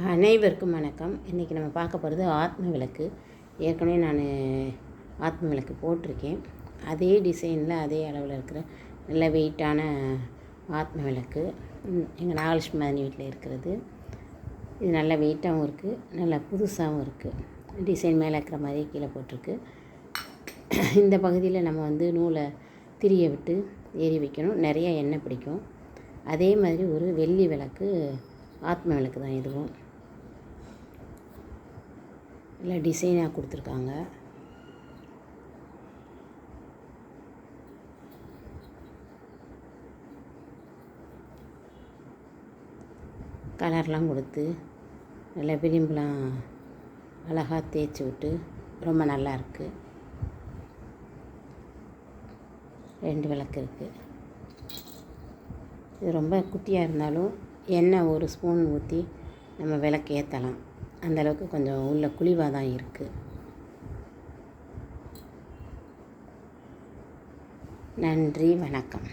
அனைவருக்கும் வணக்கம். இன்றைக்கி நம்ம பார்க்க போகிறது ஆத்ம விளக்கு. ஏற்கனவே நான் ஆத்ம விளக்கு போட்டிருக்கேன். அதே டிசைனில் அதே அளவில் இருக்கிற நல்ல வெயிட்டான ஆத்ம விளக்கு எங்கள் நாகலட்சுமி மதனி வீட்டில் இருக்கிறது. இது நல்ல வெயிட்டாகவும் இருக்குது, நல்லா புதுசாகவும் இருக்குது. டிசைன் மேலே இருக்கிற மாதிரி கீழே போட்டிருக்கு. இந்த பகுதியில் நம்ம நூலை திரிய விட்டு ஏறி வைக்கணும். நிறைய எண்ணெய் பிடிக்கும். அதே மாதிரி ஒரு வெள்ளி விளக்கு ஆத்ம விளக்கு தான். இதுவும் நல்லா டிசைனாக கொடுத்துருக்காங்க. கலர்லாம் கொடுத்து நல்லா விளிம்புலாம் அழகாக தேய்ச்சி விட்டு ரொம்ப நல்லா இருக்குது. 2 விளக்கு இருக்குது. இது ரொம்ப குட்டியாக இருந்தாலும் எண்ணெய் 1 ஸ்பூன் ஊற்றி நம்ம விளக்கு ஏற்றலாம். அந்தளவுக்கு கொஞ்சம் உள்ள குழிவாக தான் இருக்குது. நன்றி, வணக்கம்.